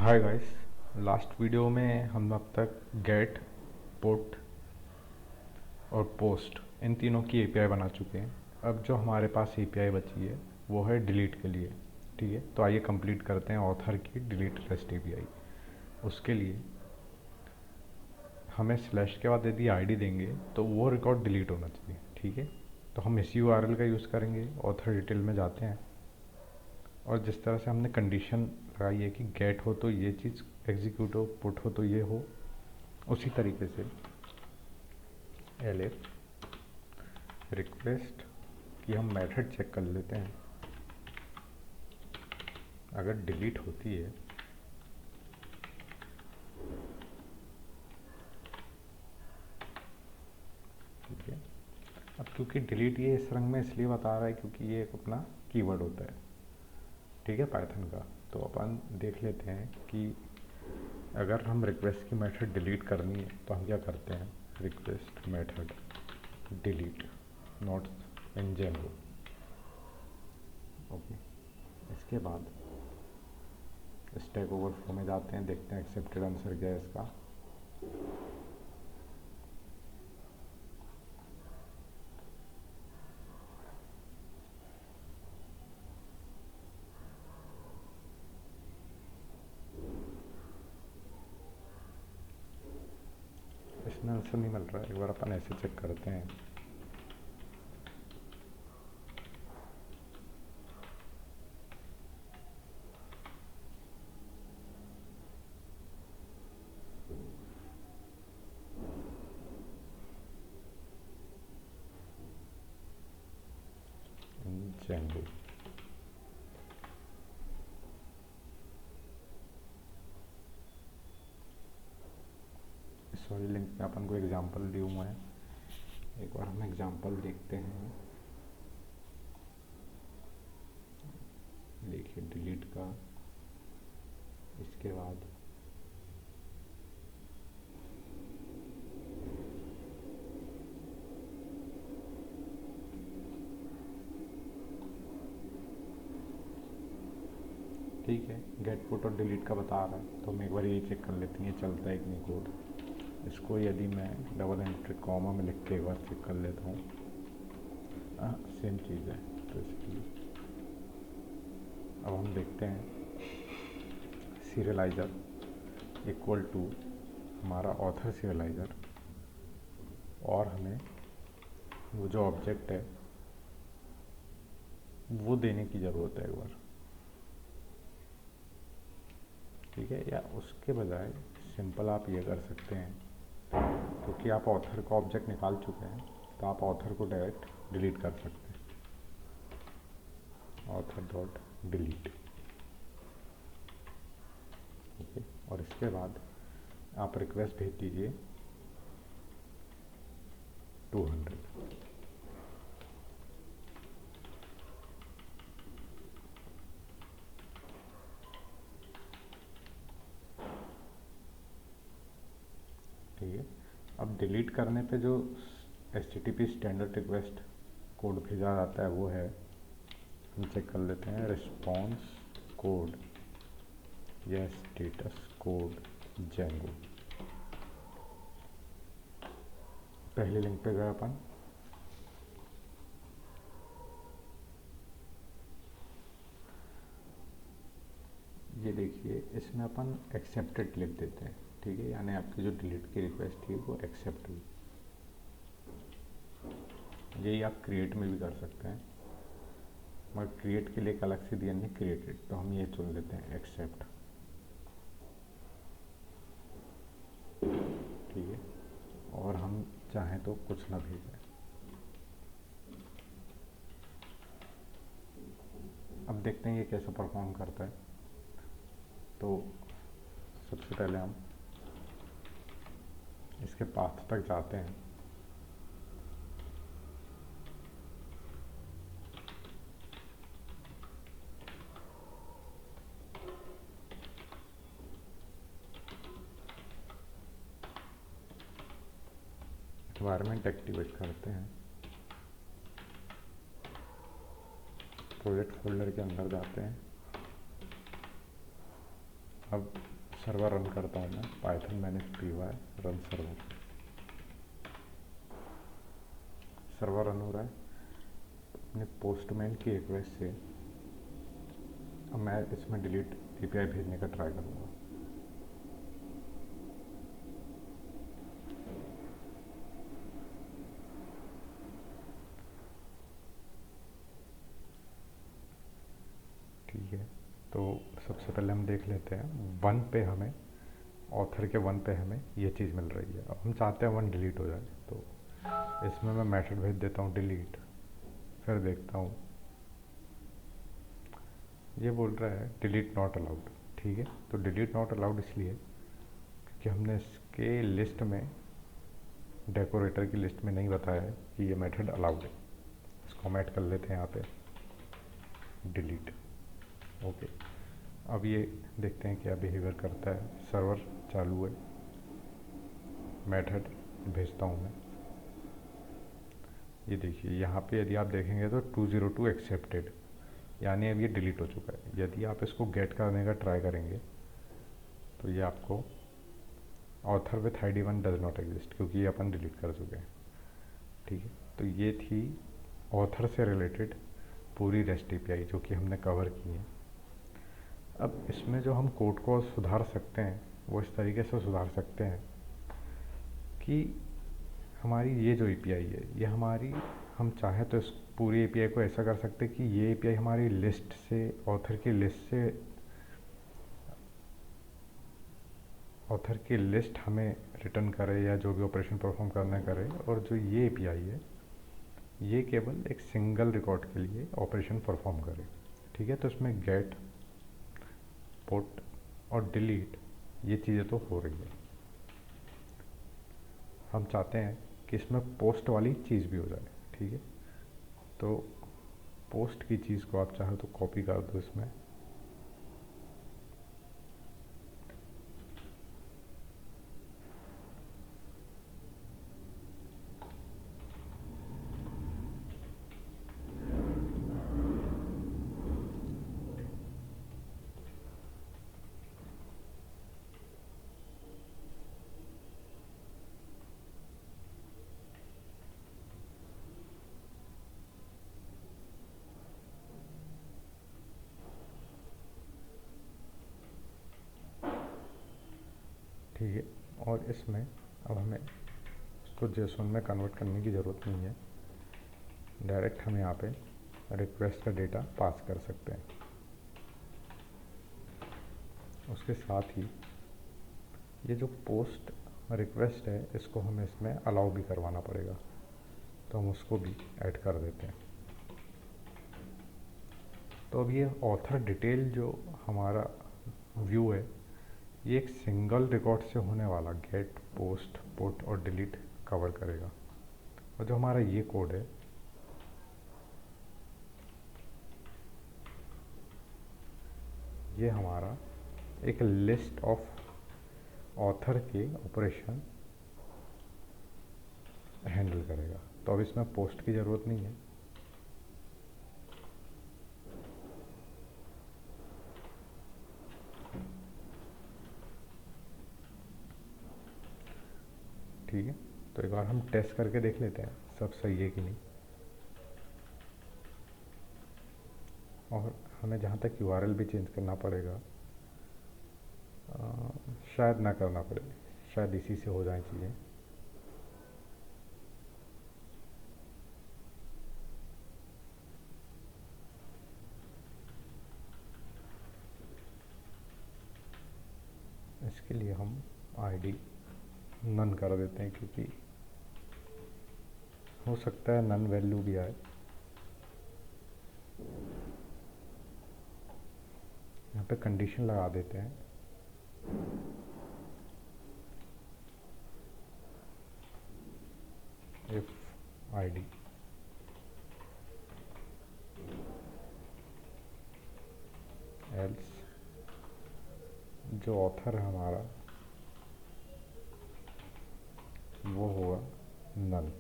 Hi guys. Last video में हम अब तक गेट, पुट और पोस्ट इन तीनों की एपीआई बना चुके हैं। अब जो हमारे पास एपीआई बची है वो है डिलीट के लिए। ठीक है, तो आइए कंप्लीट करते हैं ऑथर की डिलीट रेस्ट एपीआई। उसके लिए हमें स्लैश के बाद यदि आईडी देंगे तो वो रिकॉर्ड डिलीट होना चाहिए। ठीक है, तो हम इस यूआरएल का यूज़ करेंगे। ऑथर डिटेल में जाते हैं और जिस तरह से हमने कंडीशन लगाई है कि गेट हो तो ये चीज़ एग्जीक्यूट हो, पुट हो तो ये हो, उसी तरीके से एलिफ रिक्वेस्ट की हम मेथड चेक कर लेते हैं। अगर डिलीट होती है ठीक है। अब क्योंकि डिलीट ये इस रंग में इसलिए बता रहा है क्योंकि ये एक अपना कीवर्ड होता है, ठीक है, पाइथन का। तो अपन देख लेते हैं कि अगर हम रिक्वेस्ट की मेथड डिलीट करनी है तो हम क्या करते हैं। रिक्वेस्ट मेथड डिलीट नोट इन जेंगो। ओके, इसके बाद स्टैक ओवरफ्लो में जाते हैं, देखते हैं एक्सेप्टेड आंसर क्या है इसका। इसमें आंसर नहीं मिल रहा है, एक बार अपन ऐसे चेक करते हैं। जेंगो सॉरी, लिंक में अपन को एग्जांपल दिया हुआ है, एक बार हम एग्जांपल देखते हैं। देखिए डिलीट का, इसके बाद ठीक है, गेट पुट और डिलीट का बता रहा है, तो हम एक बार ये चेक कर लेते हैं ये चलता है कि नहीं कोड। इसको यदि मैं डबल एंट्री कॉमा में लिख के एक बार चेक कर लेता हूँ, सेम चीज़ है। तो इसलिए अब हम देखते हैं सीरियलाइज़र इक्वल टू हमारा ऑथर सीरियलाइज़र, और हमें वो जो ऑब्जेक्ट है वो देने की ज़रूरत है एक बार। ठीक है, या उसके बजाय सिंपल आप ये कर सकते हैं, क्योंकि आप ऑथर का ऑब्जेक्ट निकाल चुके हैं तो आप ऑथर को डायरेक्ट डिलीट कर सकते हैं। Author dot delete. ओके, और इसके बाद आप रिक्वेस्ट भेज दीजिए 200। ठीक है, अब डिलीट करने पे जो HTTP स्टैंडर्ड रिक्वेस्ट कोड भेजा जाता है वो है, हम चेक कर लेते हैं, रिस्पॉन्स कोड या स्टेटस कोड जेंगो। पहले लिंक पे गए अपन, ये देखिए इसमें अपन एक्सेप्टेड लिख देते हैं। ठीक है, यानी आपकी जो डिलीट की रिक्वेस्ट थी वो एक्सेप्ट हुई। यही आप क्रिएट में भी कर सकते हैं, मगर क्रिएट के लिए एक अलग से दिया नहीं, क्रिएटेड, तो हम ये चुन लेते हैं एक्सेप्ट। ठीक है, और हम चाहें तो कुछ ना भेजें। अब देखते हैं ये कैसे परफॉर्म करता है। तो सबसे पहले हम इसके पाथ तक जाते हैं। एनवायरनमेंट एक्टिवेट करते हैं, प्रोजेक्ट फोल्डर के अंदर जाते हैं। अब सर्वर रन करता हूँ मैं, Python manage P Y run server, server run हो रहा है अपने पोस्टमैन की रिक्वेस्ट से। अब मैं इसमें डिलीट एपीआई भेजने का ट्राई करूँगा। ठीक है, तो सबसे पहले हम देख लेते हैं वन पे हमें, ऑथर के वन पे हमें ये चीज़ मिल रही है। अब हम चाहते हैं वन डिलीट हो जाए, तो इसमें मैं मेथड भेज देता हूँ डिलीट, फिर देखता हूँ ये बोल रहा है डिलीट नॉट अलाउड। ठीक है, तो डिलीट नॉट अलाउड इसलिए क्योंकि हमने इसके लिस्ट में, डेकोरेटर की लिस्ट में नहीं बताया है कि ये मेथड अलाउड है। इसको हम ऐड कर लेते हैं यहाँ पे डिलीट। ओके, अब ये देखते हैं क्या बिहेवियर करता है। सर्वर चालू है, मेथड भेजता हूँ मैं। ये देखिए यहाँ पे यदि आप देखेंगे तो 202 एक्सेप्टेड, यानी अब ये डिलीट हो चुका है। यदि आप इसको गेट करने का ट्राई करेंगे तो ये आपको author with ID 1 does not exist, क्योंकि ये अपन डिलीट कर चुके हैं। ठीक है, तो ये थी ऑथर से रिलेटेड पूरी रेस्ट एपीआई जो कि हमने कवर की है। अब इसमें जो हम कोड को सुधार सकते हैं वो इस तरीके से सुधार सकते हैं कि हमारी ये जो एपीआई है ये हमारी, हम चाहे तो इस पूरी एपीआई को ऐसा कर सकते हैं कि ये एपीआई हमारी लिस्ट से, ऑथर की लिस्ट से, ऑथर की लिस्ट हमें रिटर्न करे या जो भी ऑपरेशन परफॉर्म करना करे, और जो ये एपीआई है ये केवल एक सिंगल रिकॉर्ड के लिए ऑपरेशन परफॉर्म करे। ठीक है, तो इसमें गेट, पुट और डिलीट ये चीज़ें तो हो रही है। हम चाहते हैं कि इसमें पोस्ट वाली चीज़ भी हो जाए। ठीक है, तो पोस्ट की चीज़ को आप चाहे तो कॉपी कर दो इसमें, ठीक है। और इसमें अब हमें इसको JSON में कन्वर्ट करने की ज़रूरत नहीं है, डायरेक्ट हम यहाँ पे रिक्वेस्ट का डेटा पास कर सकते हैं। उसके साथ ही ये जो पोस्ट रिक्वेस्ट है इसको हमें इसमें अलाउ भी करवाना पड़ेगा, तो हम उसको भी ऐड कर देते हैं। तो अब ये ऑथर डिटेल जो हमारा व्यू है ये एक सिंगल रिकॉर्ड से होने वाला गेट, पोस्ट, पुट और डिलीट कवर करेगा। और जो हमारा ये कोड है ये हमारा एक लिस्ट ऑफ ऑथर के ऑपरेशन हैंडल करेगा। तो अब इसमें पोस्ट की ज़रूरत नहीं है, ठीक है। तो एक बार हम टेस्ट करके देख लेते हैं सब सही है कि नहीं। और हमें जहाँ तक URL भी चेंज करना पड़ेगा, शायद ना करना पड़े, शायद इसी से हो जाए चीज़ें। इसके लिए हम ID नन कर देते हैं, क्योंकि हो सकता है नन वैल्यू भी आए। यहाँ पे कंडीशन लगा देते हैं, इफ ID एल्स जो ऑथर है हमारा वो होगा नल।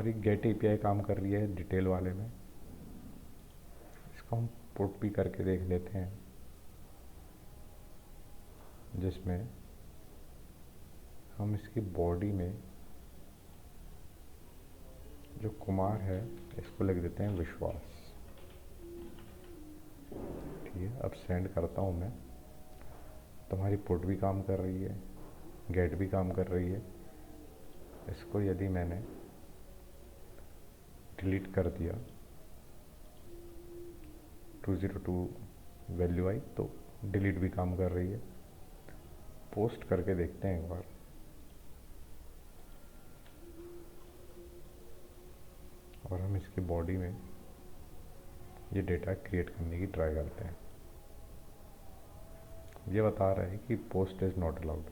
हमारी गेट एपीआई काम कर रही है डिटेल वाले में। इसको हम पुट भी करके देख लेते हैं, जिसमें हम इसकी बॉडी में जो कुमार है इसको लिख देते हैं विश्वास। ठीक है, अब सेंड करता हूँ मैं, तो हमारी पुट भी काम कर रही है, गेट भी काम कर रही है। इसको यदि मैंने डिलीट कर दिया 202 वैल्यू आई तो डिलीट भी काम कर रही है। पोस्ट करके देखते हैं एक बार। और हम इसकी बॉडी में ये डेटा क्रिएट करने की ट्राई करते हैं। ये बता रहा है कि पोस्ट इज़ नॉट अलाउड,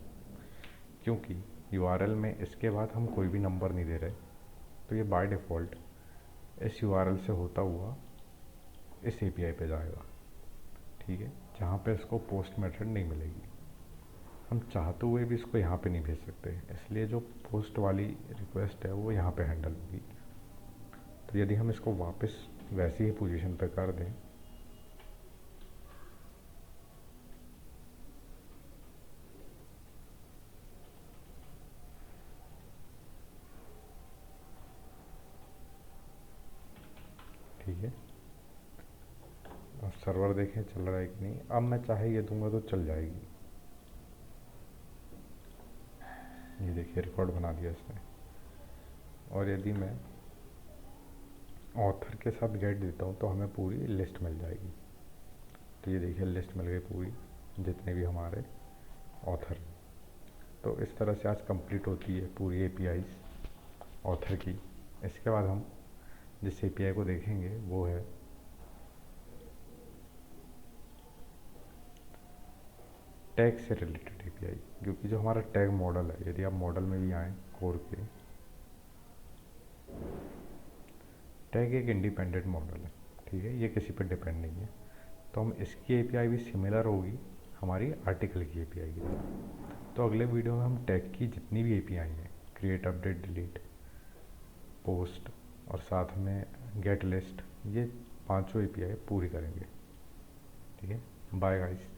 क्योंकि यूआरएल में इसके बाद हम कोई भी नंबर नहीं दे रहे। तो ये बाय डिफ़ॉल्ट इस यूआरएल से होता हुआ इस एपीआई पे जाएगा। ठीक है, जहाँ पे इसको पोस्ट मेथड नहीं मिलेगी। हम चाहते हुए भी इसको यहाँ पे नहीं भेज सकते, इसलिए जो पोस्ट वाली रिक्वेस्ट है वो यहाँ पे हैंडल होगी। तो यदि हम इसको वापस वैसी ही पोजीशन पे कर दें, ठीक है, और सर्वर देखें चल रहा है कि नहीं। अब मैं चाहे ये दूंगा तो चल जाएगी। ये देखिए रिकॉर्ड बना दिया इसने। और यदि मैं ऑथर के साथ गेट देता हूँ तो हमें पूरी लिस्ट मिल जाएगी। तो ये देखिए लिस्ट मिल गई पूरी, जितने भी हमारे ऑथर। तो इस तरह से आज कंप्लीट होती है पूरी एपीआईज ऑथर की। इसके बाद हम जिस एपीआई को देखेंगे वो है टैग से रिलेटेड एपीआई, क्योंकि जो हमारा टैग मॉडल है, यदि आप मॉडल में भी आएँ कोर के, टैग एक इंडिपेंडेंट मॉडल है। ठीक है, ये किसी पर डिपेंड नहीं है। तो हम इसकी एपीआई भी सिमिलर होगी हमारी आर्टिकल की एपीआई की तरह। तो अगले वीडियो में हम टैग की जितनी भी एपीआई हैं, क्रिएट, अपडेट, डिलीट, पोस्ट और साथ में गेट लिस्ट, ये पांचों एपीआई पूरी करेंगे। ठीक है, बाय गाइस।